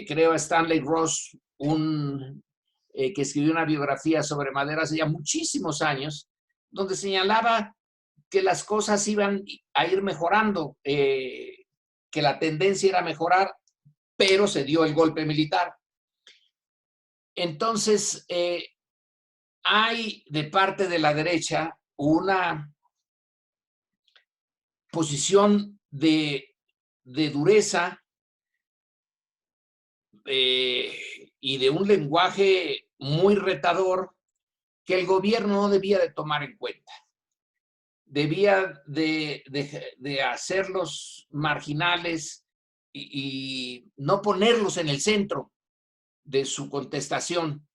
creo a Stanley Ross, que escribió una biografía sobre madera hace ya muchísimos años, donde señalaba que las cosas iban a ir mejorando, que la tendencia era mejorar, pero se dio el golpe militar. Entonces, hay de parte de la derecha una posición de dureza y de un lenguaje muy retador que el gobierno no debía de tomar en cuenta. debía de hacerlos marginales y no ponerlos en el centro de su contestación,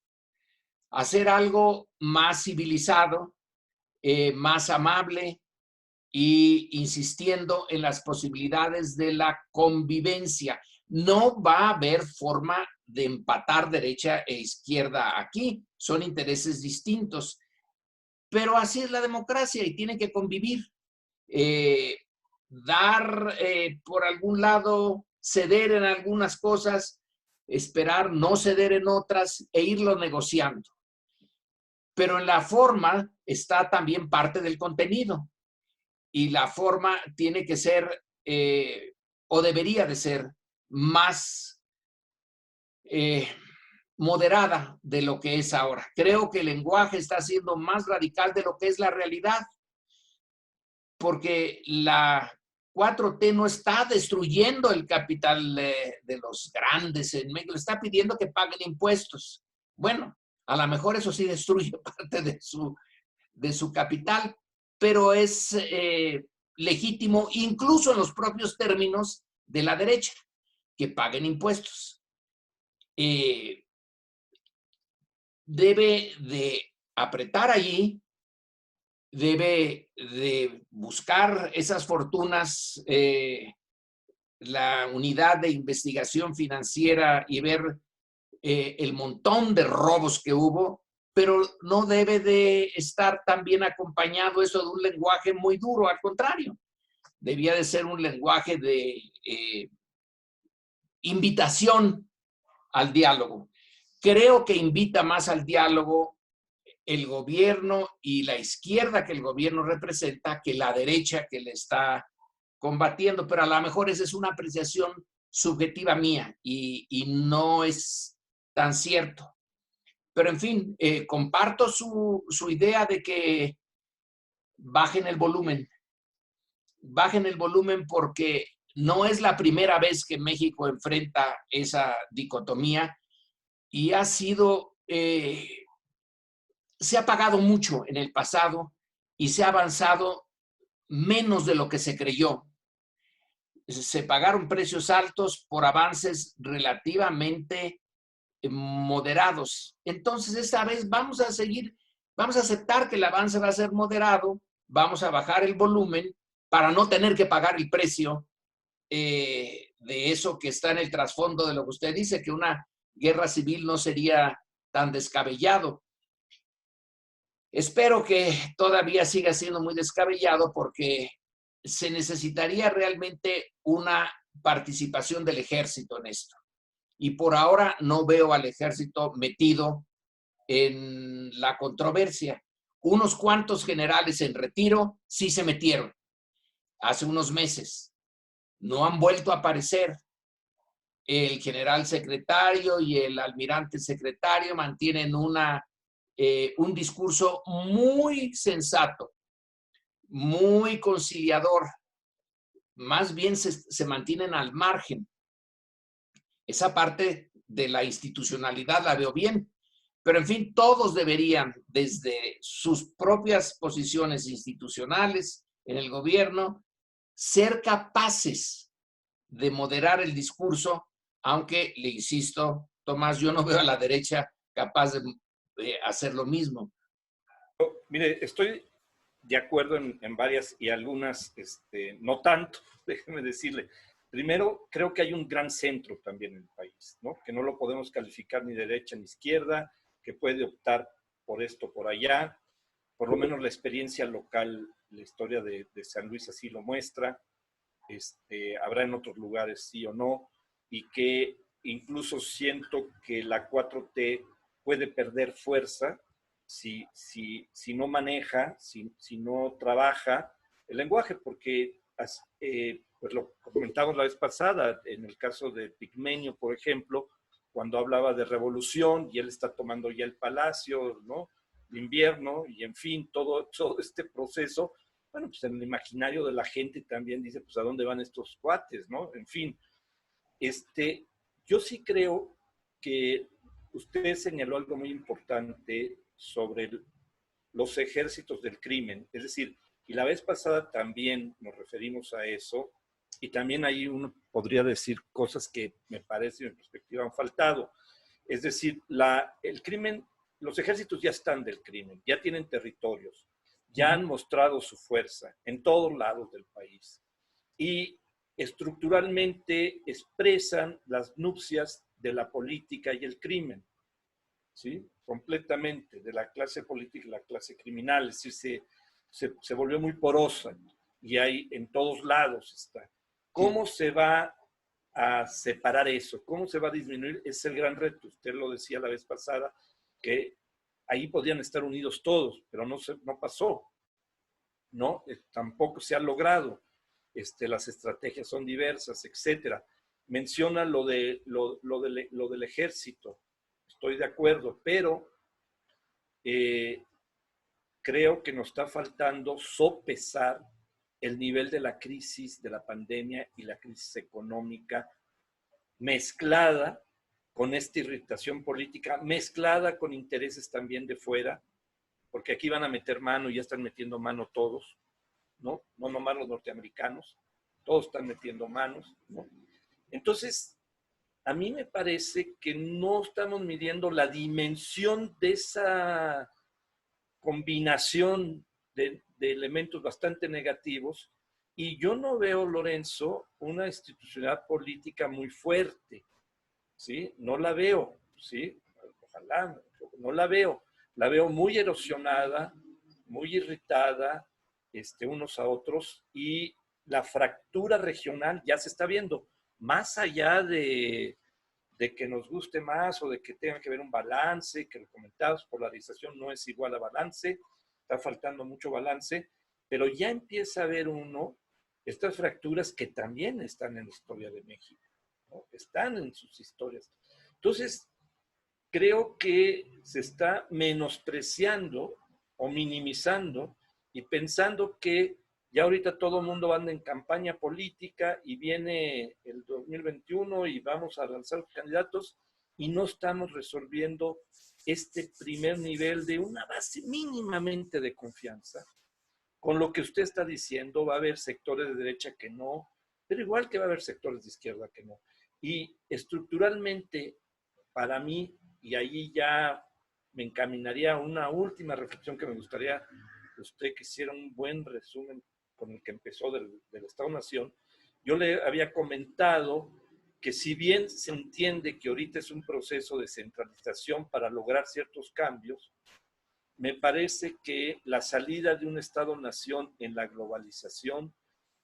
hacer algo más civilizado, más amable y insistiendo en las posibilidades de la convivencia. No va a haber forma de empatar derecha e izquierda aquí, son intereses distintos, pero así es la democracia y tiene que convivir. Eh, dar por algún lado, ceder en algunas cosas, esperar no ceder en otras e irlo negociando. Pero en la forma está también parte del contenido y la forma tiene que ser o debería de ser más moderada de lo que es ahora. Creo que el lenguaje está siendo más radical de lo que es la realidad, porque la 4T no está destruyendo el capital de los grandes en México, está pidiendo que paguen impuestos. Bueno, a lo mejor eso sí destruye parte de su capital, pero es legítimo, incluso en los propios términos de la derecha, que paguen impuestos. Debe de apretar allí, debe de buscar esas fortunas, la unidad de investigación financiera y ver el montón de robos que hubo, pero no debe de estar también acompañado eso de un lenguaje muy duro, al contrario, debía de ser un lenguaje de invitación al diálogo. Creo que invita más al diálogo el gobierno y la izquierda que el gobierno representa que la derecha que le está combatiendo, pero a lo mejor esa es una apreciación subjetiva mía y no es tan cierto. Pero en fin, comparto su idea de que bajen el volumen porque no es la primera vez que México enfrenta esa dicotomía y ha sido, se ha pagado mucho en el pasado y se ha avanzado menos de lo que se creyó. Se pagaron precios altos por avances relativamente moderados. Entonces, esta vez vamos a seguir, vamos a aceptar que el avance va a ser moderado, vamos a bajar el volumen para no tener que pagar el precio de eso que está en el trasfondo de lo que usted dice, que una guerra civil no sería tan descabellado. Espero que todavía siga siendo muy descabellado porque se necesitaría realmente una participación del ejército en esto. Y por ahora no veo al ejército metido en la controversia. Unos cuantos generales en retiro sí se metieron hace unos meses. No han vuelto a aparecer. El general secretario y el almirante secretario mantienen un discurso muy sensato, muy conciliador. Más bien se mantienen al margen. Esa parte de la institucionalidad la veo bien. Pero en fin, todos deberían, desde sus propias posiciones institucionales en el gobierno, ser capaces de moderar el discurso, aunque, le insisto, Tomás, yo no veo a la derecha capaz de hacer lo mismo. Mire, estoy de acuerdo en varias y algunas, no tanto, déjeme decirle. Primero, creo que hay un gran centro también en el país, ¿no? Que no lo podemos calificar ni derecha ni izquierda, que puede optar por esto, por allá. Por lo menos la experiencia local, la historia de San Luis así lo muestra. Habrá en otros lugares sí o no, y que incluso siento que la 4T puede perder fuerza si no maneja, si no trabaja el lenguaje, porque pues lo comentamos la vez pasada, en el caso de Pigmenio, por ejemplo, cuando hablaba de revolución y él está tomando ya el palacio, ¿no? El invierno y en fin, todo este proceso, bueno, pues en el imaginario de la gente también dice, pues a dónde van estos cuates, ¿no? En fin, yo sí creo que usted señaló algo muy importante sobre los ejércitos del crimen. Es decir, Y la vez pasada también nos referimos a eso, y también ahí uno podría decir cosas que me parece, en mi perspectiva, han faltado. Es decir, el crimen, los ejércitos ya están del crimen, ya tienen territorios, ya han mostrado su fuerza en todos lados del país. Y estructuralmente expresan las nupcias de la política y el crimen, ¿sí? Completamente, de la clase política y la clase criminal. Es decir, se volvió muy porosa y hay en todos lados está. ¿Cómo se va a separar eso? ¿Cómo se va a disminuir? Es el gran reto. Usted lo decía la vez pasada, que ahí podían estar unidos todos, pero no pasó, ¿no? Tampoco se ha logrado. Las estrategias son diversas, etcétera. Menciona lo del ejército. Estoy de acuerdo, pero creo que nos está faltando sopesar el nivel de la crisis de la pandemia y la crisis económica mezclada con esta irritación política, mezclada con intereses también de fuera, porque aquí van a meter mano y ya están metiendo mano todos, ¿no? No nomás los norteamericanos, todos están metiendo manos, ¿no? Entonces, a mí me parece que no estamos midiendo la dimensión de esa combinación de elementos bastante negativos, y yo no veo, Lorenzo, una institucionalidad política muy fuerte, ¿sí? No la veo, ¿sí? Ojalá, no la veo. La veo muy erosionada, muy irritada, unos a otros, y la fractura regional ya se está viendo, más allá de que nos guste más o de que tenga que haber un balance, que lo comentamos, polarización no es igual a balance, está faltando mucho balance, pero ya empieza a haber estas fracturas que también están en la historia de México, ¿no? Están en sus historias. Entonces, creo que se está menospreciando o minimizando y pensando que ya ahorita todo el mundo anda en campaña política y viene el 2021 y vamos a lanzar candidatos y no estamos resolviendo este primer nivel de una base mínimamente de confianza. Con lo que usted está diciendo, va a haber sectores de derecha que no, pero igual que va a haber sectores de izquierda que no. Y estructuralmente, para mí, y ahí ya me encaminaría a una última reflexión que me gustaría que usted que hiciera un buen resumen con el que empezó del Estado-Nación. Yo le había comentado que si bien se entiende que ahorita es un proceso de centralización para lograr ciertos cambios, me parece que la salida de un Estado-Nación en la globalización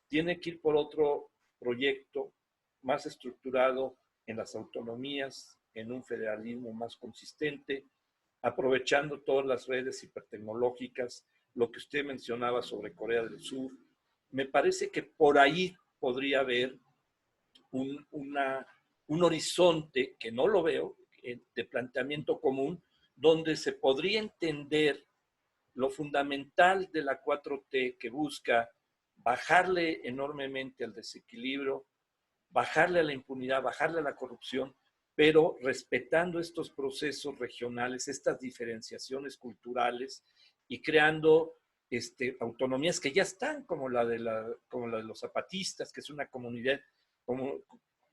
tiene que ir por otro proyecto más estructurado en las autonomías, en un federalismo más consistente, aprovechando todas las redes hipertecnológicas, lo que usted mencionaba sobre Corea del Sur. Me parece que por ahí podría haber un horizonte, que no lo veo, de planteamiento común, donde se podría entender lo fundamental de la 4T, que busca bajarle enormemente al desequilibrio, bajarle a la impunidad, bajarle a la corrupción, pero respetando estos procesos regionales, estas diferenciaciones culturales y creando autonomías que ya están, como la de los zapatistas, que es una comunidad, como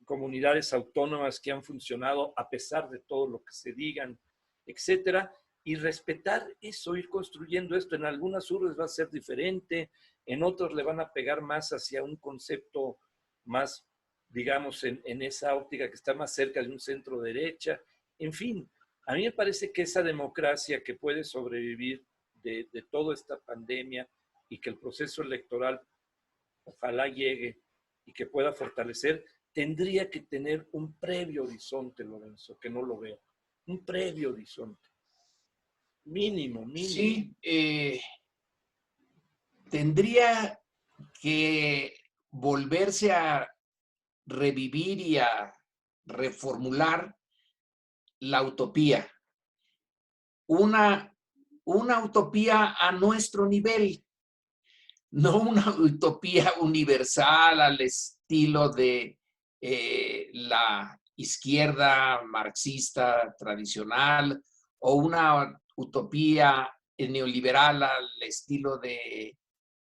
comunidades autónomas que han funcionado a pesar de todo lo que se digan, etcétera, y respetar eso, ir construyendo esto. En algunas urbes va a ser diferente, en otros le van a pegar más hacia un concepto más, digamos, en esa óptica que está más cerca de un centro derecha. En fin, a mí me parece que esa democracia que puede sobrevivir de toda esta pandemia y que el proceso electoral ojalá llegue y que pueda fortalecer, tendría que tener un previo horizonte, Lorenzo, que no lo veo. Un previo horizonte. Mínimo. Sí, tendría que volverse a revivir y a reformular la utopía. Una utopía a nuestro nivel, no una utopía universal al estilo de la izquierda marxista tradicional o una utopía neoliberal al estilo de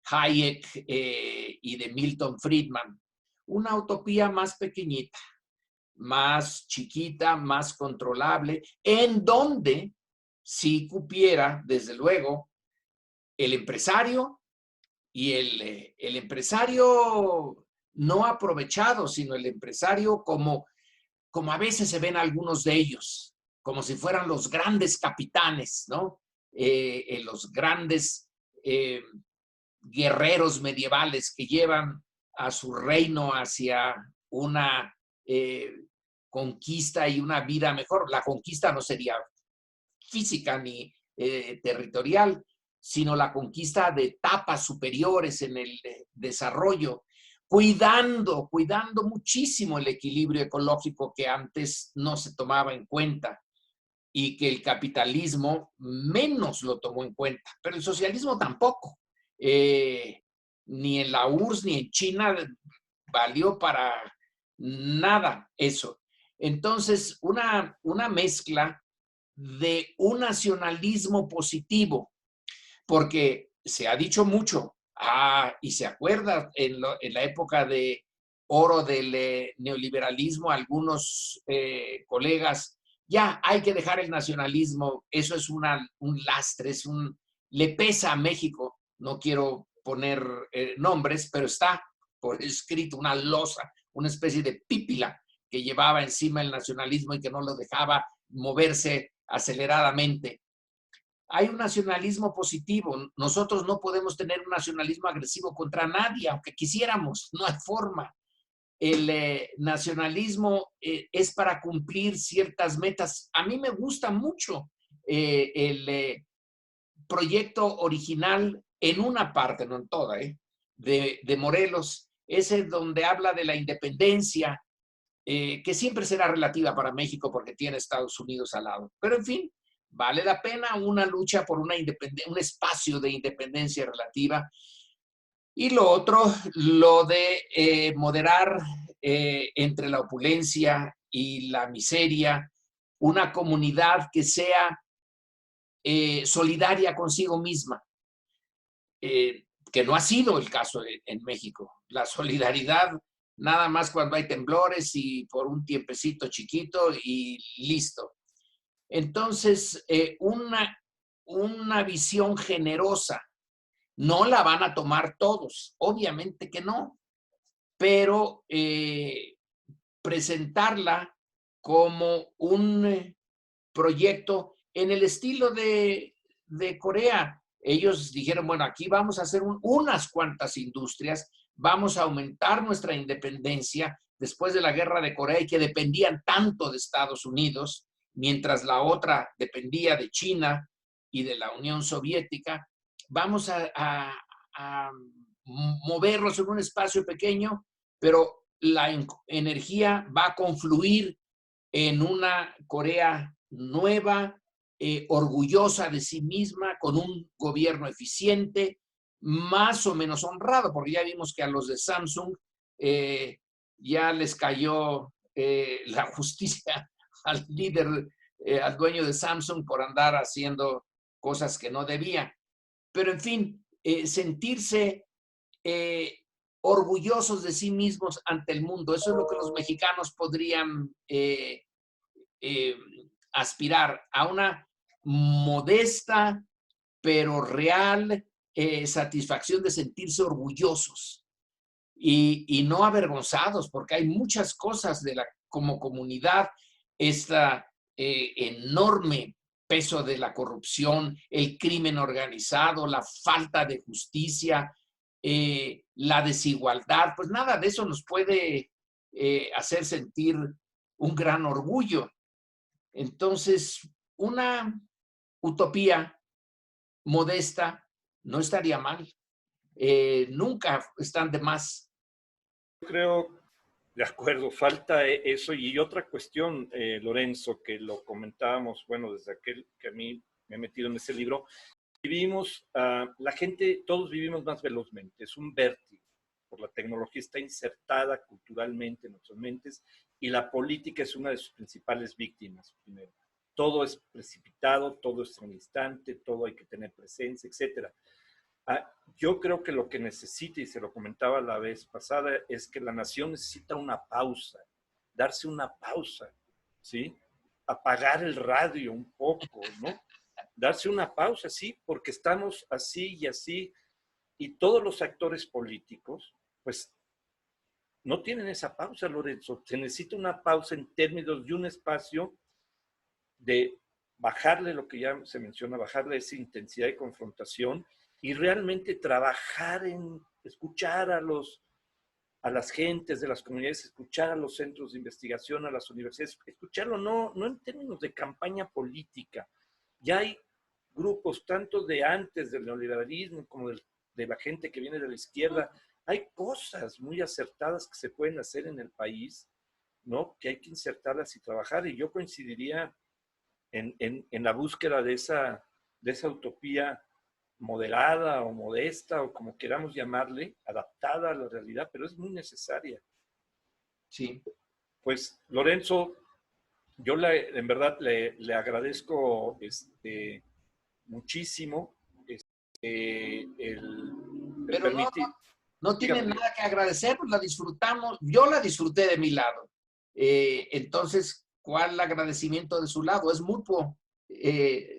Hayek y de Milton Friedman. Una utopía más pequeñita, más chiquita, más controlable, en donde sí cupiera, desde luego, el empresario y el empresario no aprovechado, sino el empresario como a veces se ven algunos de ellos, como si fueran los grandes capitanes, ¿no? Los grandes guerreros medievales que llevan a su reino hacia una conquista y una vida mejor. La conquista no sería física ni territorial, sino la conquista de etapas superiores en el desarrollo, cuidando muchísimo el equilibrio ecológico que antes no se tomaba en cuenta y que el capitalismo menos lo tomó en cuenta, pero el socialismo tampoco. Ni en la URSS ni en China valió para nada eso. Entonces, una mezcla de un nacionalismo positivo, porque se ha dicho mucho, y se acuerda en la época de oro del neoliberalismo, algunos colegas, ya hay que dejar el nacionalismo, eso es un lastre, le pesa a México, no quiero poner nombres, pero está por escrito una losa, una especie de pípila que llevaba encima el nacionalismo y que no lo dejaba moverse aceleradamente. Hay un nacionalismo positivo. Nosotros no podemos tener un nacionalismo agresivo contra nadie, aunque quisiéramos, no hay forma. El nacionalismo es para cumplir ciertas metas. A mí me gusta mucho el proyecto original en una parte, no en toda, de Morelos, ese donde habla de la independencia, que siempre será relativa para México porque tiene Estados Unidos al lado. Pero en fin, vale la pena una lucha por un espacio de independencia relativa. Y lo otro, lo de moderar entre la opulencia y la miseria, una comunidad que sea solidaria consigo misma, que no ha sido el caso en México. La solidaridad nada más cuando hay temblores y por un tiempecito chiquito y listo. Entonces, una visión generosa, no la van a tomar todos, obviamente que no, pero presentarla como un proyecto en el estilo de Corea. Ellos dijeron, bueno, aquí vamos a hacer unas cuantas industrias, vamos a aumentar nuestra independencia después de la guerra de Corea y que dependían tanto de Estados Unidos, mientras la otra dependía de China y de la Unión Soviética. Vamos a moverlos en un espacio pequeño, pero la energía va a confluir en una Corea nueva, orgullosa de sí misma, con un gobierno eficiente, más o menos honrado, porque ya vimos que a los de Samsung ya les cayó la justicia al líder, al dueño de Samsung por andar haciendo cosas que no debía. Pero en fin, sentirse orgullosos de sí mismos ante el mundo. Eso es lo que los mexicanos podrían aspirar a una modesta pero real satisfacción de sentirse orgullosos y no avergonzados, porque hay muchas cosas como comunidad, esta enorme peso de la corrupción, el crimen organizado, la falta de justicia, la desigualdad, pues nada de eso nos puede hacer sentir un gran orgullo. Entonces, una utopía modesta no estaría mal. Nunca están de más. Creo, de acuerdo, falta eso. Y otra cuestión, Lorenzo, que lo comentábamos, bueno, desde aquel que a mí me he metido en ese libro, vivimos, la gente, todos vivimos más velozmente, es un vértigo, por la tecnología está insertada culturalmente en nuestras mentes y la política es una de sus principales víctimas, primero. Todo es precipitado, todo es en un instante, todo hay que tener presencia, etc. yo creo que lo que necesita, y se lo comentaba la vez pasada, es que la nación necesita una pausa, darse una pausa, ¿sí? Apagar el radio un poco, ¿no? Darse una pausa, sí, porque estamos así y así, y todos los actores políticos, pues, no tienen esa pausa, Lorenzo. Se necesita una pausa en términos de un espacio de bajarle lo que ya se menciona, bajarle esa intensidad de confrontación y realmente trabajar en escuchar a las gentes de las comunidades, escuchar a los centros de investigación, a las universidades, escucharlo no en términos de campaña política. Ya hay grupos tanto de antes del neoliberalismo como de la gente que viene de la izquierda. Hay cosas muy acertadas que se pueden hacer en el país, ¿no? Que hay que insertarlas y trabajar. Y yo coincidiría en la búsqueda de esa utopía moderada o modesta o como queramos llamarle, adaptada a la realidad, pero es muy necesaria. Sí. Pues, Lorenzo, yo en verdad le agradezco muchísimo el Pero permitir. no tiene nada que agradecer, pues la disfrutamos. Yo la disfruté de mi lado. Entonces, ¿cuál agradecimiento de su lado? Es mutuo.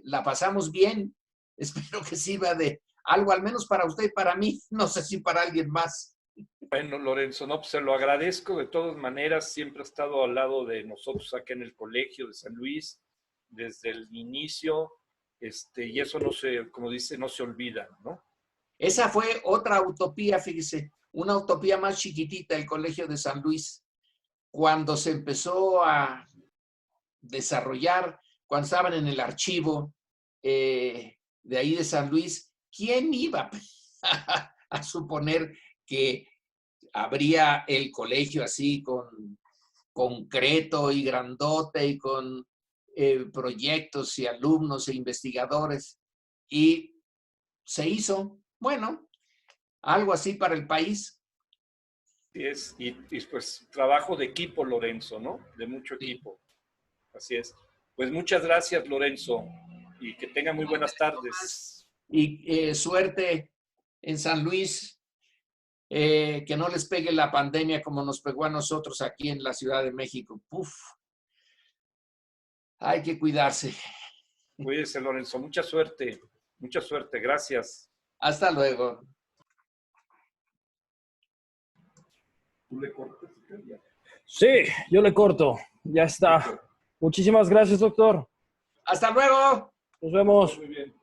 La pasamos bien. Espero que sirva de algo, al menos para usted y para mí. No sé si para alguien más. Bueno, Lorenzo, no, pues se lo agradezco de todas maneras. Siempre ha estado al lado de nosotros acá en el Colegio de San Luis desde el inicio. Y eso no se, como dice, no se olvida, ¿no? Esa fue otra utopía, fíjese, una utopía más chiquitita, el Colegio de San Luis. Cuando se empezó a desarrollar, cuando estaban en el archivo de ahí de San Luis, ¿quién iba a suponer que habría el colegio así con concreto y grandote y con proyectos y alumnos e investigadores? Y se hizo, bueno, algo así para el país. Sí es, y pues trabajo de equipo, Lorenzo, ¿no? De mucho equipo. Así es. Pues muchas gracias, Lorenzo, y que tenga muy buenas tardes. Y suerte en San Luis, que no les pegue la pandemia como nos pegó a nosotros aquí en la Ciudad de México. Uf, hay que cuidarse. Cuídese, Lorenzo. Mucha suerte. Mucha suerte. Gracias. Hasta luego. ¿Tú le cortas? Sí, yo le corto. Ya está. Muchísimas gracias, doctor. Hasta luego. Nos vemos. Muy bien.